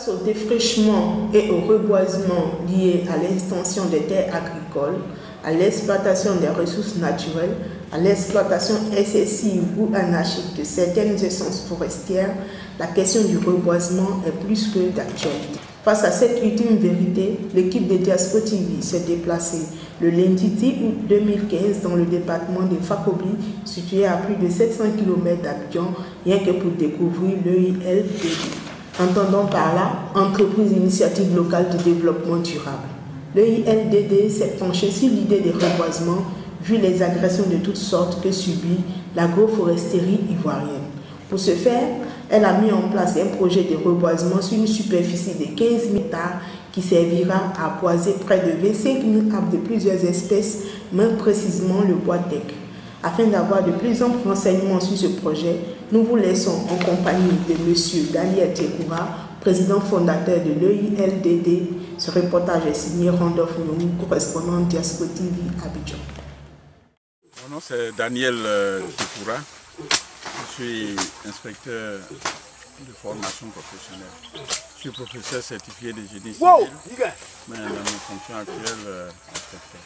Face au défrichement et au reboisement liés à l'extension des terres agricoles, à l'exploitation des ressources naturelles, à l'exploitation excessive ou anarchique de certaines essences forestières, la question du reboisement est plus que d'actualité. Face à cette ultime vérité, l'équipe de Diaspo TV s'est déplacée le lundi 10 août 2015 dans le département de Fakobli, situé à plus de 700 km d'Abidjan, rien que pour découvrir l'EILDD. Entendons par là Entreprise Initiative Locale de Développement Durable. L'EILDD s'est penché sur l'idée des reboisements vu les agressions de toutes sortes que subit l'agroforesterie ivoirienne. Pour ce faire, elle a mis en place un projet de reboisement sur une superficie de 15 000 hectares qui servira à boiser près de 25 000 arbres de plusieurs espèces, même précisément le bois teck. Afin d'avoir de plus amples renseignements sur ce projet, nous vous laissons en compagnie de M. Daniel Tchekoura, président fondateur de l'EILDD. Ce reportage est signé Randolph Nyong'o, correspondant Diaspo TV Abidjan. Mon nom c'est Daniel Tchekoura. Je suis inspecteur de formation professionnelle. Je suis professeur certifié de génie civil, mais dans mes fonctions actuelles, inspecteur.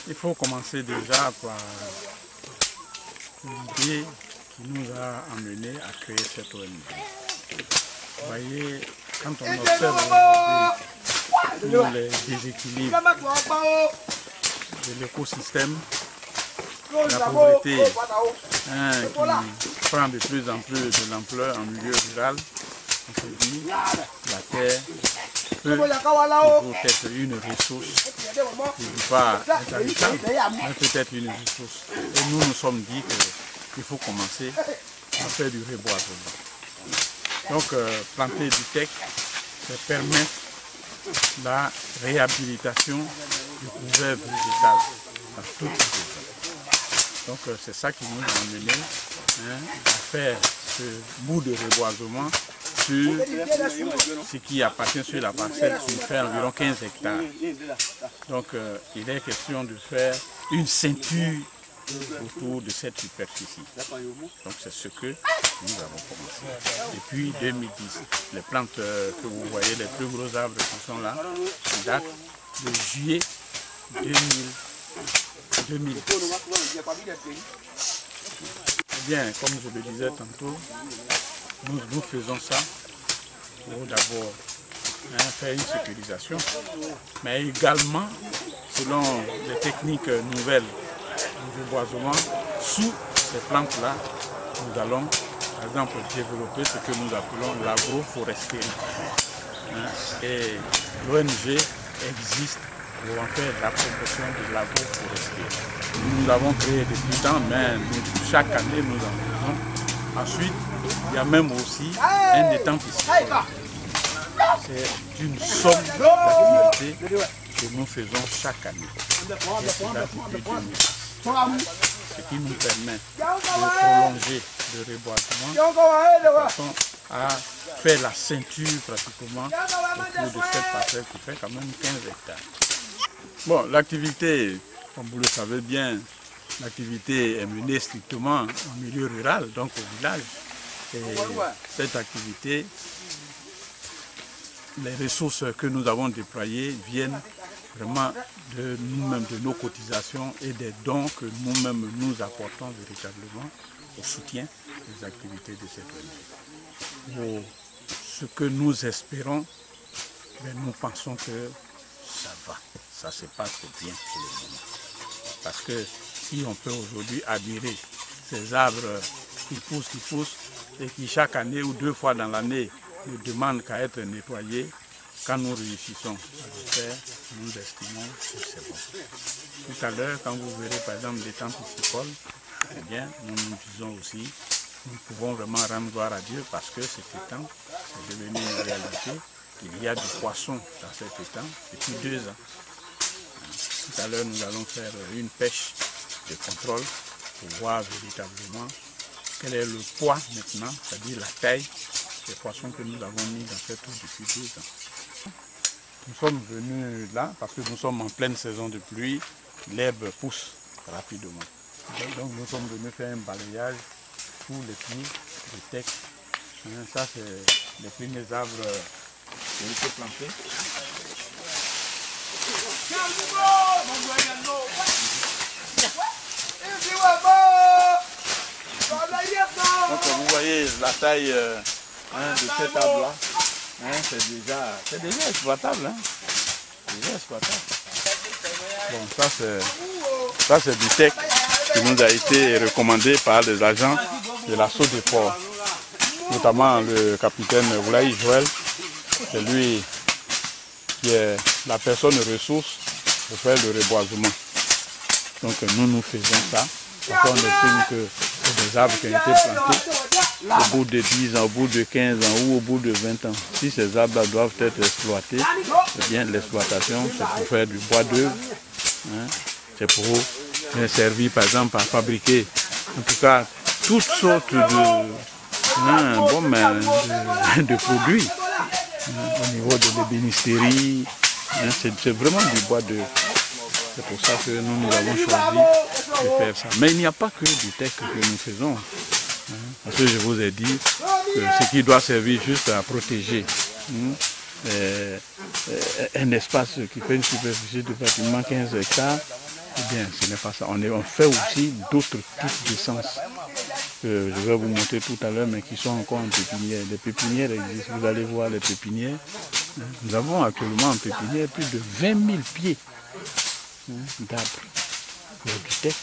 Il faut commencer déjà par l'idée qui nous a amené à créer cette ONG. Vous voyez, quand on observe tous les déséquilibres de l'écosystème, la pauvreté qui prend de plus en plus de l'ampleur en milieu rural, on se dit la terre peut être une ressource, je ne dis pas intarissable, mais peut-être une ressource. Et nous nous sommes dit qu'il faut commencer à faire du reboisement. Donc planter du teck, c'est permettre la réhabilitation du couvert végétal à toutes les zones. Donc c'est ça qui nous a amené à faire ce bout de reboisement sur ce qui appartient sur la parcelle qui fait environ 15 hectares. Donc il est question de faire une ceinture autour de cette superficie. Donc c'est ce que nous avons commencé. Depuis 2010, les plantes que vous voyez, les plus gros arbres qui sont là, datent de juillet 2010. Eh bien, comme je le disais tantôt, nous faisons ça pour d'abord faire une sécurisation, mais également, selon les techniques nouvelles du reboisement, sous ces plantes-là, nous allons, par exemple, développer ce que nous appelons l'agroforesterie. Et l'ONG existe pour en faire la promotion de l'agroforesterie. Nous l'avons créé depuis temps, mais chaque année nous en faisons. Ensuite, il y a même aussi un étang piscicole. C'est une somme d'activités que nous faisons chaque année. Ce qui nous permet de prolonger le reboisement de façon à faire la ceinture pratiquement autour de cette parcelle qui fait quand même 15 hectares. Bon, l'activité, comme vous le savez bien, l'activité est menée strictement en milieu rural, donc au village. Et cette activité, les ressources que nous avons déployées viennent vraiment de nous-mêmes, de nos cotisations et des dons que nous-mêmes nous apportons véritablement au soutien des activités de cette ONG. Ce que nous espérons, nous pensons que ça va, ça se passe bien pour le moment. Parce que si on peut aujourd'hui admirer ces arbres qui poussent et qui chaque année ou 2 fois dans l'année ne demandent qu'à être nettoyés, quand nous réussissons à le faire, nous estimons que c'est bon. Tout à l'heure, quand vous verrez par exemple des temps piscicoles, eh bien, nous nous disons aussi, nous pouvons vraiment rendre gloire à Dieu parce que cet étang est devenu une réalité. Il y a du poisson dans cet étang depuis 2 ans. Tout à l'heure, nous allons faire une pêche de contrôle pour voir véritablement quel est le poids maintenant, c'est-à-dire la taille des poissons que nous avons mis dans cette eau depuis 2 ans. Nous sommes venus là parce que nous sommes en pleine saison de pluie, l'herbe pousse rapidement. Donc nous sommes venus faire un balayage pour les pieds de teck. Ça c'est les premiers arbres qui ont été plantés. Donc vous voyez la taille de cet arbre-là, c'est déjà exploitable. Déjà exploitable. Bon, ça c'est du teck qui nous a été recommandé par les agents de la Sodefort, notamment le capitaine Oulaï Joël. C'est lui qui est la personne ressource pour faire le reboisement. Donc nous faisons ça. Parce qu'on estime que c'est des arbres qui ont été plantés au bout de 10 ans, au bout de 15 ans ou au bout de 20 ans. Si ces arbres doivent être exploités, eh bien l'exploitation c'est pour faire du bois d'œuvre. C'est pour servir par exemple à fabriquer en tout cas toutes sortes de produits au niveau de l'ébénisterie. C'est vraiment du bois d'œuvre. C'est pour ça que nous avons choisi de faire ça. Mais il n'y a pas que du teck que nous faisons. Parce que je vous ai dit que ce qui doit servir juste à protéger un espace qui fait une superficie de pratiquement 15 hectares, eh bien ce n'est pas ça. On fait aussi d'autres types d'essences que je vais vous montrer tout à l'heure, mais qui sont encore en pépinière. Les pépinières existent, vous allez voir les pépinières. Nous avons actuellement en pépinière plus de 20 000 pieds d'arbres. Il y a du teck,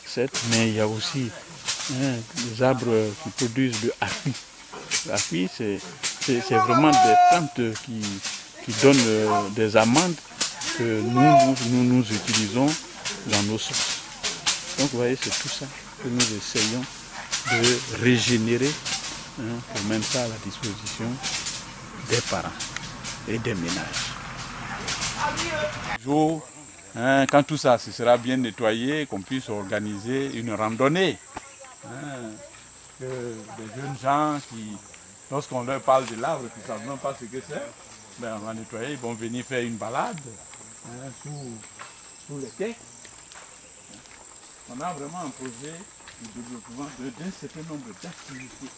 certes, mais il y a aussi des arbres qui produisent de api. L'api, c'est vraiment des plantes qui donnent des amandes que nous utilisons dans nos sauces. Donc vous voyez, c'est tout ça que nous essayons de régénérer pour mettre ça à la disposition des parents et des ménages. Quand tout ça se sera bien nettoyé, qu'on puisse organiser une randonnée. Que des jeunes gens qui, lorsqu'on leur parle de l'arbre, qui ne savent même pas ce que c'est, ben on va nettoyer, ils vont venir faire une balade sous les quais. On a vraiment un projet de développement d'un certain nombre d'activités.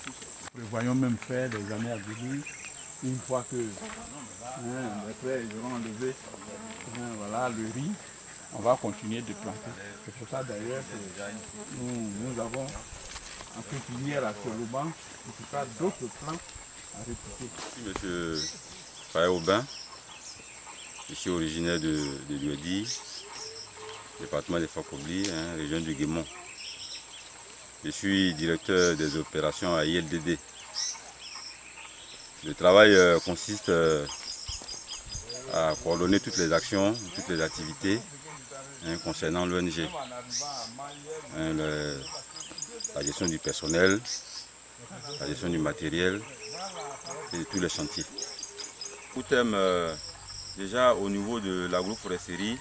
Nous prévoyons même faire des années à venir, une fois que les frères auront enlevé voilà, le riz, on va continuer de planter. C'est pour ça d'ailleurs que nous avons en pépinière actuellement, en tout cas d'autres plants à répliquer. Monsieur Faye Aubin, je suis originaire de Liodi, département des Fakobli, région du Guémont. Je suis directeur des opérations à ILDD. Le travail consiste à coordonner toutes les actions, toutes les activités concernant l'ONG. La gestion du personnel, la gestion du matériel et de tous les chantiers. Au thème, déjà au niveau de l'agroforesterie,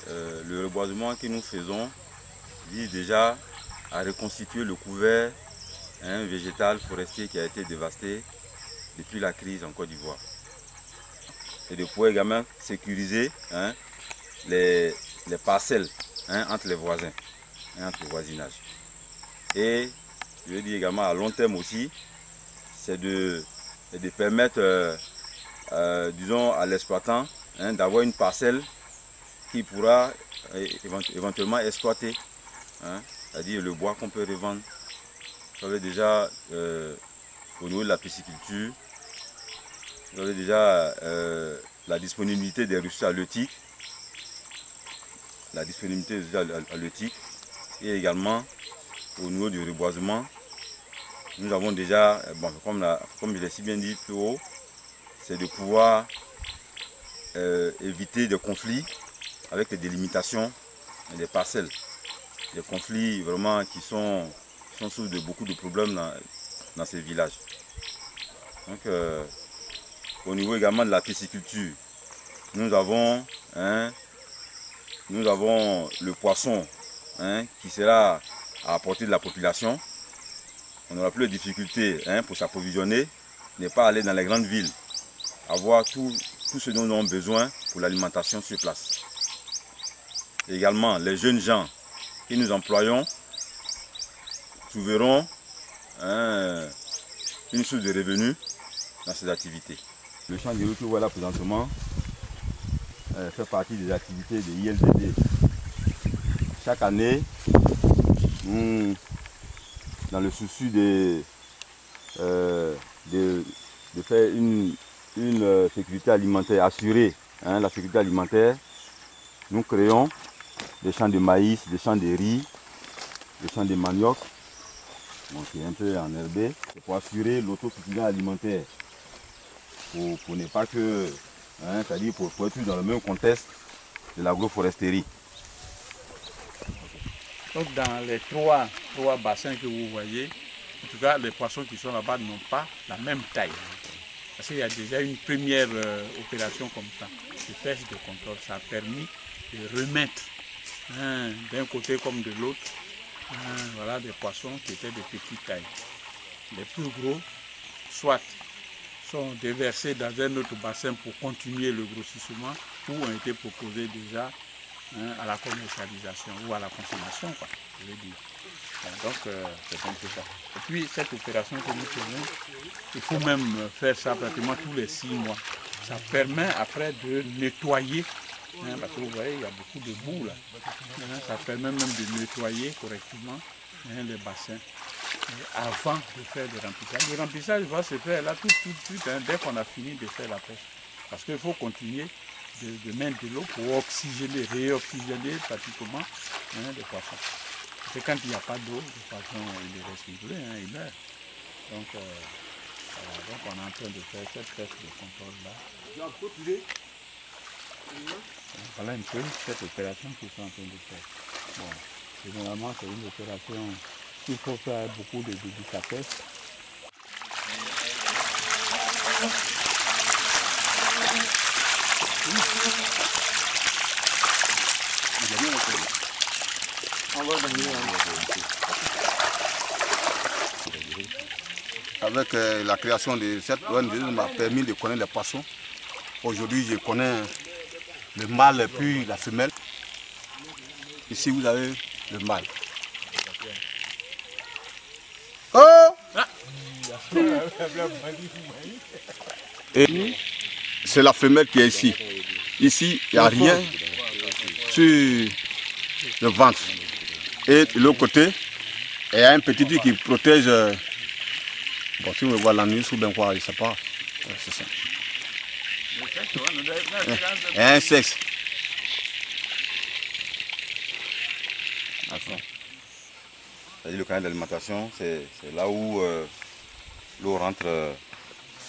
le reboisement que nous faisons vise déjà à reconstituer le couvert végétal forestier qui a été dévasté depuis la crise en Côte d'Ivoire. Et de pouvoir également sécuriser les parcelles entre les voisins, entre le voisinage. Et je veux dire également à long terme aussi, c'est de permettre disons à l'exploitant d'avoir une parcelle qui pourra éventuellement exploiter, c'est-à-dire le bois qu'on peut revendre. Vous savez déjà au niveau de la pisciculture, vous avez déjà la disponibilité des ressources halieutiques, et également au niveau du reboisement. Nous avons déjà, comme je l'ai si bien dit plus haut, c'est de pouvoir éviter des conflits avec les délimitations des parcelles. Des conflits vraiment qui sont source de beaucoup de problèmes dans ces villages. Donc, au niveau également de la pisciculture, nous avons le poisson qui sera à la portée de la population. On n'aura plus de difficultés pour s'approvisionner, n'est pas aller dans les grandes villes, avoir tout ce dont nous avons besoin pour l'alimentation sur place. Et également, les jeunes gens que nous employons trouveront une source de revenus dans ces activités. Le champ de riz que vous voyez là présentement fait partie des activités de ILDD. Chaque année, dans le souci de faire une sécurité alimentaire assurée, la sécurité alimentaire, nous créons des champs de maïs, des champs de riz, des champs de manioc, qui est un peu enherbé, pour assurer l'autosuffisance alimentaire, pour ne pas que, c'est-à-dire pour être dans le même contexte de l'agroforesterie. Donc dans les trois bassins que vous voyez, en tout cas les poissons qui sont là-bas n'ont pas la même taille. Parce qu'il y a déjà une première opération comme ça, de pêche de contrôle. Ça a permis de remettre d'un côté comme de l'autre, voilà, des poissons qui étaient de petite taille. Les plus gros, soit sont déversés dans un autre bassin pour continuer le grossissement, ou ont été proposés déjà à la commercialisation ou à la consommation, quoi, je veux dire. Donc c'est un peu ça. Et puis cette opération que nous faisons, il faut même faire ça pratiquement tous les 6 mois. Ça permet après de nettoyer, parce que vous voyez, il y a beaucoup de boue là. Ça permet même de nettoyer correctement les bassins avant de faire le remplissage. Le remplissage va se faire là tout de suite, dès qu'on a fini de faire la pêche. Parce qu'il faut continuer de mettre de l'eau pour oxygéner, réoxygéner pratiquement les poissons. C'est quand il n'y a pas d'eau, les poissons ils restent isolés, ils meurent. Donc, voilà, donc on est en train de faire cette pêche de contrôle là. Voilà un peu cette opération qu'ils sont en train de faire. Bon, généralement c'est une opération qu'il faut faire beaucoup de délicatesse. Avec la création de cette ONG, m'a permis de connaître les poissons. Aujourd'hui, je connais le mâle puis la femelle. Ici, vous avez le mâle. Oh! Et c'est la femelle qui est ici. Ici, il n'y a rien sur le ventre. Et de l'autre côté, il y a un petit truc qui protège. Bon, si on le voit la nuit, sous bien quoi, je ne sais pas. C'est ça. Il y a un sexe. C'est-à-dire le canal d'alimentation, c'est là où l'eau rentre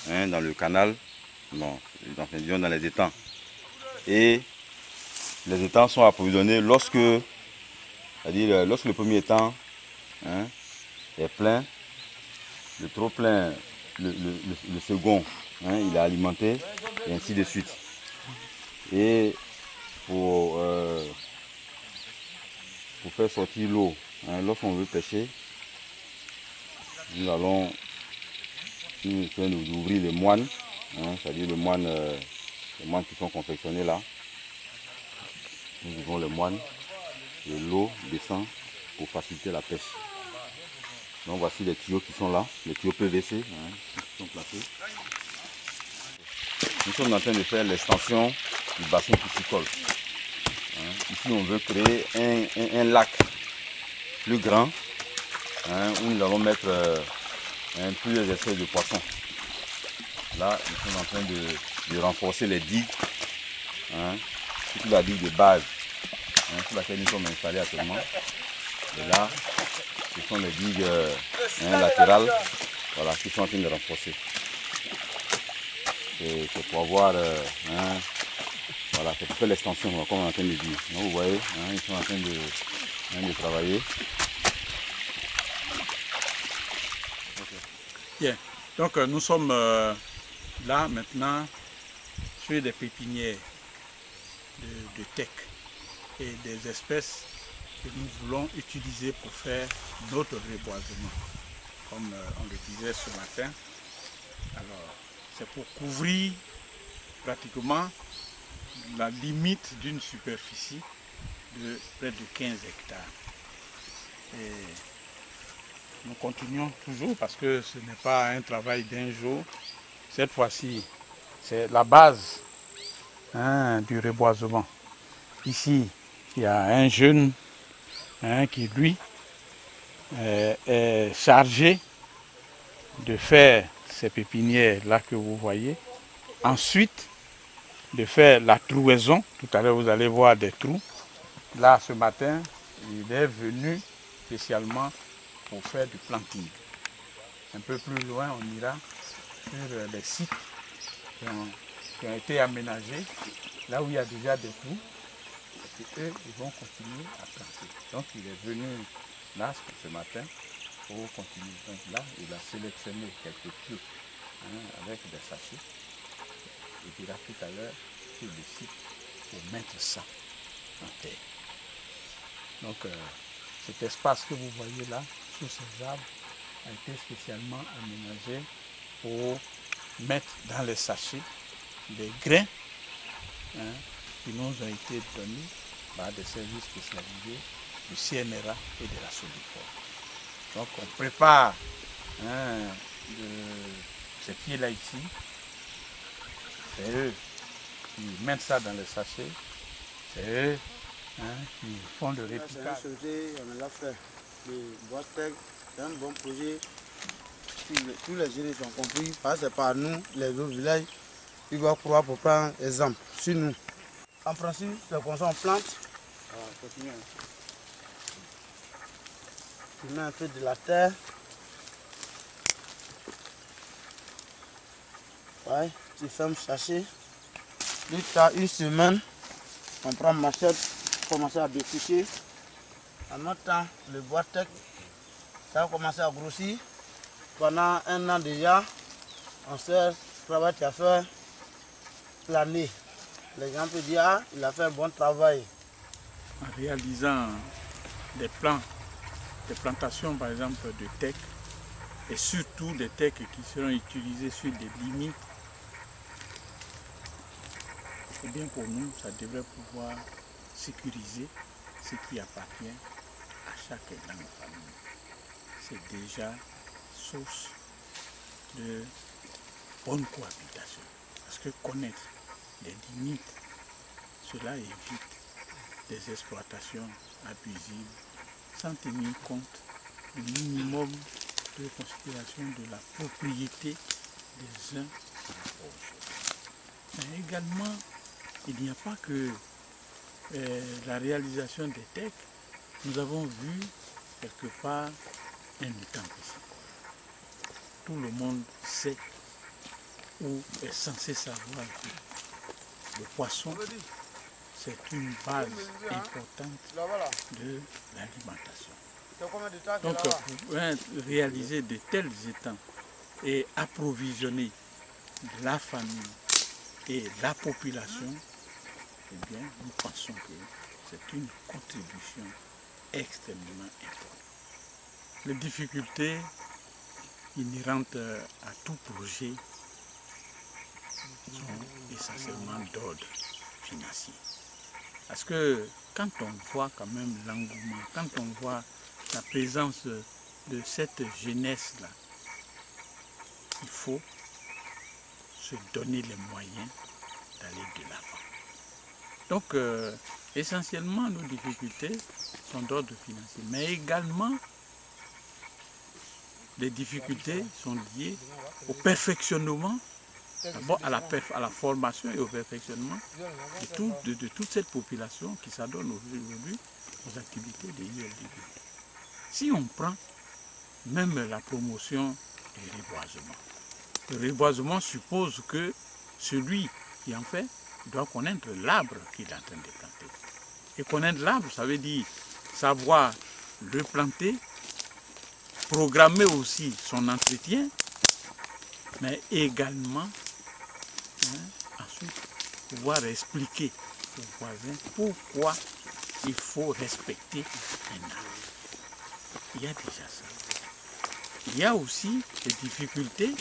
dans le canal, bon, dans les étangs. Et les étangs sont approvisionnés lorsque le premier étang est plein, le trop plein, le second, il est alimenté, et ainsi de suite. Et pour faire sortir l'eau, lorsqu'on veut pêcher, nous allons ouvrir les moines, c'est-à-dire les moines qui sont confectionnés là. Nous ouvrons les moines et l'eau descend pour faciliter la pêche. Donc voici les tuyaux qui sont là, les tuyaux PVC qui sont placés. Nous sommes en train de faire l'extension du bassin piscicole. Ici on veut créer un lac plus grand où nous allons mettre plusieurs espèces de poissons. Là, nous sommes en train de renforcer les digues, surtout la digue de base sur laquelle nous sommes installés actuellement. Et là, ce sont les digues latérales qui sont en train de renforcer. C'est pour avoir, c'est pour faire l'extension, comme on est en train de dire. Donc, vous voyez, ils sont en train de travailler. Bien, donc nous sommes là maintenant sur des pépinières de teck et des espèces que nous voulons utiliser pour faire notre reboisement. Comme on le disait ce matin, alors c'est pour couvrir pratiquement la limite d'une superficie de près de 15 hectares. Et nous continuons toujours parce que ce n'est pas un travail d'un jour, cette fois-ci, c'est la base du reboisement. Ici, il y a un jeune qui, lui, est chargé de faire ces pépinières là que vous voyez. Ensuite, de faire la trouaison. Tout à l'heure, vous allez voir des trous. Là, ce matin, il est venu spécialement pour faire du planting. Un peu plus loin, on ira sur les sites qui ont été aménagés, là où il y a déjà des trous. Et eux, ils vont continuer à planter. Donc, il est venu là ce matin pour continuer. Donc là, il a sélectionné quelques pieds avec des sachets. Il dira tout à l'heure sur le site pour mettre ça en terre. Donc, cet espace que vous voyez là, sous ces arbres, a été spécialement aménagé pour mettre dans les sachets des grains qui nous ont été donnés par des services spécialisés du CNRA et de la Solifor. Donc, on prépare ces pieds-là ici. C'est eux qui mettent ça dans les sachets. C'est eux qui font le répliquage. On l'a fait. Le Bois-Tech, c'est un bon projet. Tous les jeunes sont compris. Parce que c'est par nous, les autres villages, ils doivent croire pour prendre exemple sur nous. En principe, c'est comme ça on plante. Tu mets un peu de la terre. Ouais, tu fermes sachet. Jusqu'à une semaine, on prend machette, commencer à découcher. En notre temps, le Bois-Tech, ça a commencé à grossir. Pendant un an déjà, on sait le travail qu'il a fait l'année. Les gens peuvent dire, ah, il a fait un bon travail. En réalisant des plans, des plantations par exemple de teck, et surtout des teck qui seront utilisés sur des limites, et bien pour nous, ça devrait pouvoir sécuriser ce qui appartient à chaque grande famille. C'est déjà source de bonne cohabitation. Parce que connaître les limites, cela évite des exploitations abusives sans tenir compte du minimum de considération de la propriété des uns par rapport aux autres. Mais également, il n'y a pas que la réalisation des teck. Nous avons vu quelque part un étang piscicole. Tout le monde sait ou est censé savoir que le poisson, c'est une base importante de l'alimentation. Donc, pour réaliser de tels étangs et approvisionner la famille et la population, eh bien, nous pensons que c'est une contribution extrêmement importante. Les difficultés inhérentes à tout projet sont essentiellement d'ordre financier. Parce que quand on voit quand même l'engouement, quand on voit la présence de cette jeunesse-là, il faut se donner les moyens d'aller de l'avant. Donc, essentiellement, nos difficultés sont d'ordre financier, mais également, les difficultés sont liées au perfectionnement, d'abord à la formation et au perfectionnement de toute cette population qui s'adonne aujourd'hui aux activités de l'ILDB. Si on prend même la promotion du reboisement, le reboisement suppose que celui qui en fait doit connaître l'arbre qu'il est en train de planter. Et connaître l'arbre, ça veut dire savoir le planter, programmer aussi son entretien, mais également ensuite pouvoir expliquer aux voisins pourquoi il faut respecter un arbre. Il y a déjà ça. Il y a aussi des difficultés,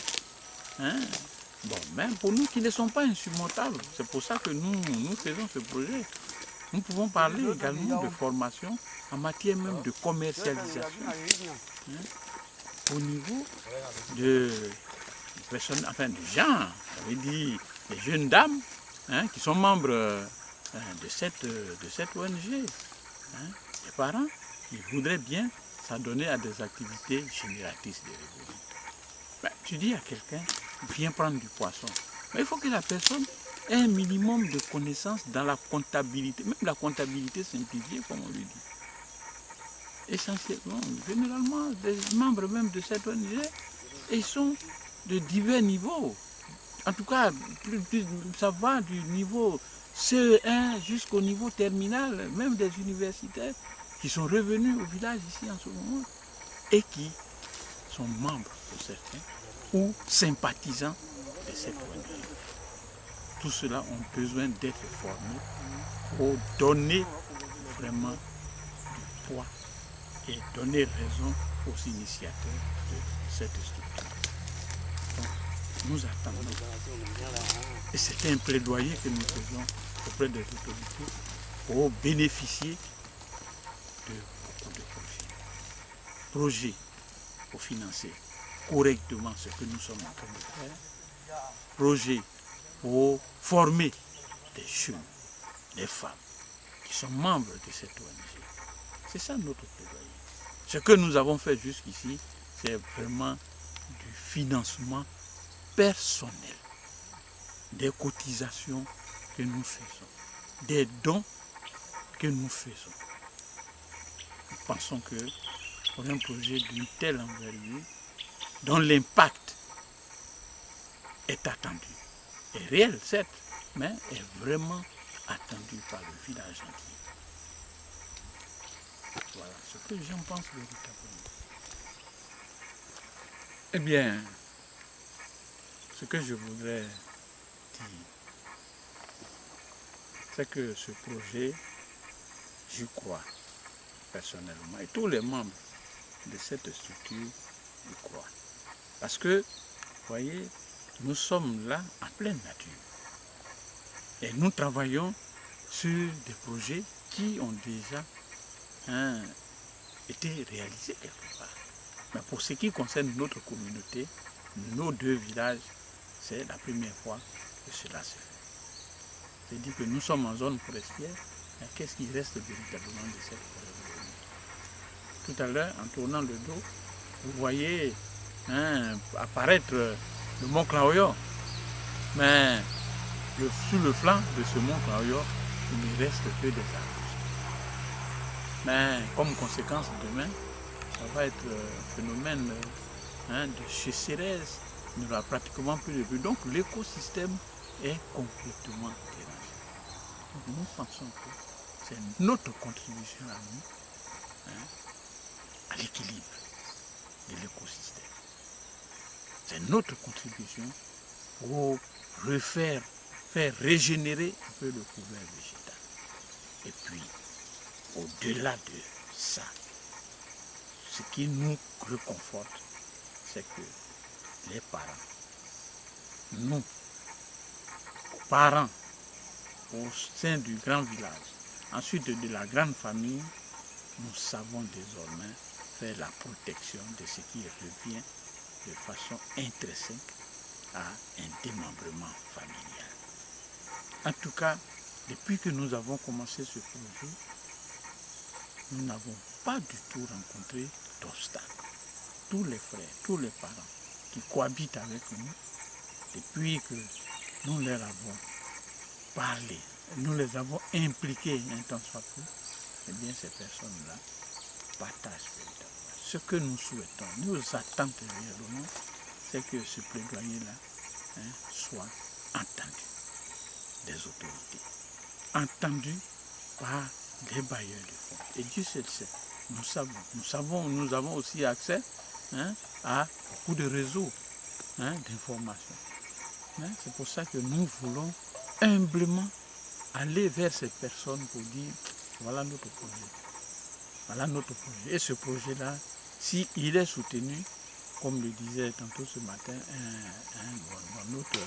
même pour nous qui ne sont pas insurmontables. C'est pour ça que nous faisons ce projet. Nous pouvons parler également de formation en matière même de commercialisation. Au niveau personnes, enfin des gens, ça veut dire des jeunes dames qui sont membres de cette ONG. Les parents, ils voudraient bien s'adonner à des activités génératrices de revenus. Tu dis à quelqu'un, viens prendre du poisson. Mais il faut que la personne ait un minimum de connaissances dans la comptabilité, même la comptabilité simplifiée, comme on le dit. Essentiellement, généralement, des membres même de cette ONG, ils sont de divers niveaux. En tout cas, ça va du niveau CE1 jusqu'au niveau terminal, même des universitaires qui sont revenus au village ici en ce moment et qui sont membres de certains ou sympathisants de cette ONG. Tout cela ont besoin d'être formés pour donner vraiment du poids et donner raison aux initiateurs de cette structure. Donc, nous attendons. Et c'est un plaidoyer que nous faisons auprès des autorités pour bénéficier de beaucoup de projets. Projets pour financer correctement ce que nous sommes en train de faire. Projets pour former des jeunes, des femmes qui sont membres de cette ONG. C'est ça notre plaidoyer. Ce que nous avons fait jusqu'ici, c'est vraiment du financement personnel, des cotisations que nous faisons, des dons que nous faisons. Nous pensons que pour un projet d'une telle envergure, dont l'impact est attendu, est réel certes, mais est vraiment attendu par le village entier. Voilà ce que j'en pense véritablement. Eh bien, ce que je voudrais dire, c'est que ce projet, j'y crois personnellement, et tous les membres de cette structure y croient. Parce que, vous voyez, nous sommes là en pleine nature. Et nous travaillons sur des projets qui ont déjà été réalisés quelque part. Mais pour ce qui concerne notre communauté, nos deux villages, c'est la première fois que cela se fait. C'est-à-dire que nous sommes en zone forestière, mais qu'est-ce qui reste véritablement de cette forêt? Tout à l'heure, en tournant le dos, vous voyez apparaître le mont Klaoyo. Mais sur le flanc de ce mont Klaoyo, il ne reste que des arbustes. Mais comme conséquence, demain, ça va être un phénomène de sécheresse. Il n'y aura pratiquement plus de pluie. Donc l'écosystème est complètement dérangé. Donc nous pensons que c'est notre contribution à nous, à l'équilibre de l'écosystème. C'est notre contribution pour faire régénérer un peu le couvert végétal. Et puis, au-delà de ça, ce qui nous réconforte, c'est que les parents, nous, parents au sein du grand village, ensuite de la grande famille, nous savons désormais faire la protection de ce qui revient de façon intrinsèque à un démembrement familial. En tout cas, depuis que nous avons commencé ce projet, nous n'avons pas du tout rencontré d'obstacles. Tous les frères, tous les parents qui cohabitent avec nous, depuis que nous leur avons parlé, nous les avons impliqués un temps soit peu, eh bien ces personnes-là partagent véritablement. Ce que nous souhaitons, nous attendons réellement, c'est que ce plaidoyer-là soit entendu des autorités, entendu par les bailleurs de fonds. Et Dieu seul sait, nous avons aussi accès à beaucoup de réseaux d'information. C'est pour ça que nous voulons humblement aller vers ces personnes pour dire, voilà notre projet. Voilà notre projet. Et ce projet-là, s'il est soutenu, comme le disait tantôt ce matin notre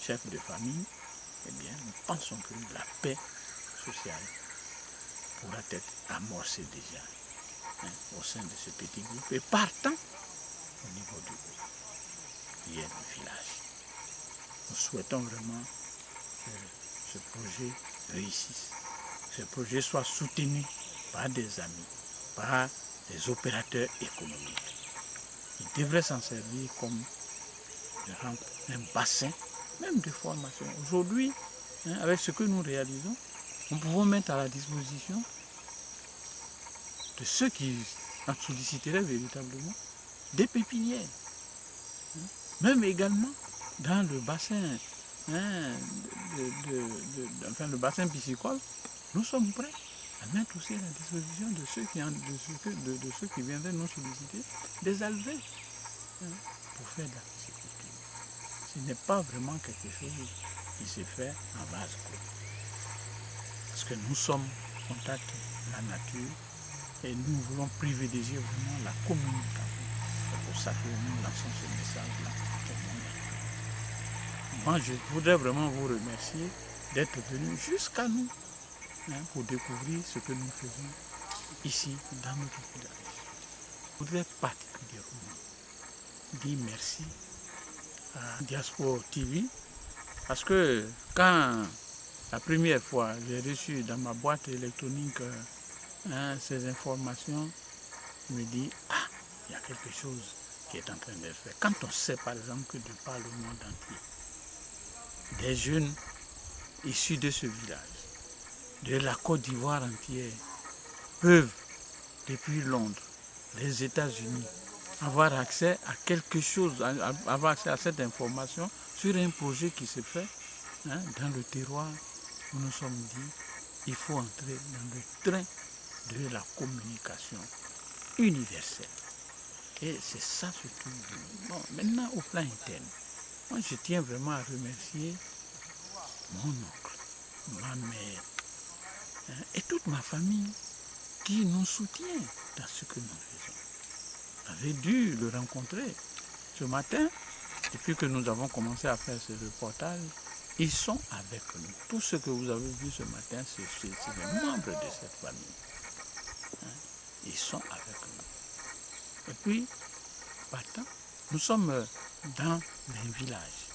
chef de famille, eh bien, nous pensons que la paix sociale pourra être amorcée déjà au sein de ce petit groupe et partant au niveau du groupe, qui est le village. nous souhaitons vraiment que ce projet réussisse, que ce projet soit soutenu par des amis, par des opérateurs économiques. Il devrait s'en servir comme un bassin, même de formation. Aujourd'hui, avec ce que nous réalisons, nous pouvons mettre à la disposition de ceux qui en solliciteraient véritablement des pépinières. Même également dans le bassin, le bassin piscicole, nous sommes prêts à mettre aussi à la disposition de ceux qui viendraient nous solliciter des alvées pour faire de la pisciculture. Ce n'est pas vraiment quelque chose qui se fait en vase clos. Parce que nous sommes en contact de la nature et nous voulons privilégier vraiment la communication. C'est pour ça que nous lançons ce message-là au monde entier. Moi, je voudrais vraiment vous remercier d'être venus jusqu'à nous pour découvrir ce que nous faisons ici dans notre village. Je voudrais particulièrement dire merci à Diaspora TV parce que quand la première fois j'ai reçu dans ma boîte électronique ces informations, je me dis il y a quelque chose qui est en train d'être fait. Quand on sait par exemple que de par le monde entier, des jeunes issus de ce village, de la Côte d'Ivoire entière, peuvent, depuis Londres, les États-Unis, avoir accès à quelque chose, avoir accès à cette information sur un projet qui se fait dans le terroir où nous sommes dit, il faut entrer dans le train de la communication universelle. Et c'est ça surtout. Bon, maintenant, au plan interne, moi je tiens vraiment à remercier mon oncle, ma mère, et toute ma famille qui nous soutient dans ce que nous faisons. J'avais dû le rencontrer ce matin, depuis que nous avons commencé à faire ce reportage. Ils sont avec nous. Tout ce que vous avez vu ce matin, c'est les membres de cette famille. Ils sont avec nous. Et puis, partant, nous sommes dans un village.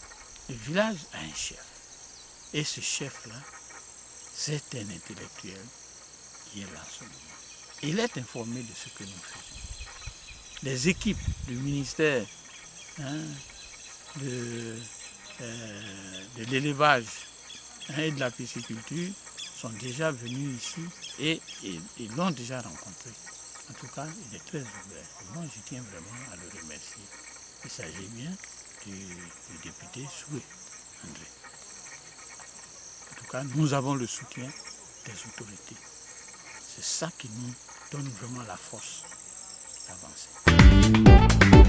Le village a un chef. Et ce chef-là, c'est un intellectuel qui est là en ce moment. Il est informé de ce que nous faisons. Les équipes du ministère de l'élevage et de la pisciculture sont déjà venus ici et ils l'ont déjà rencontré. En tout cas, il est très ouvert. Et moi, je tiens vraiment à le remercier. Il s'agit bien du député Soué André. En tout cas, nous avons le soutien des autorités. C'est ça qui nous donne vraiment la force d'avancer.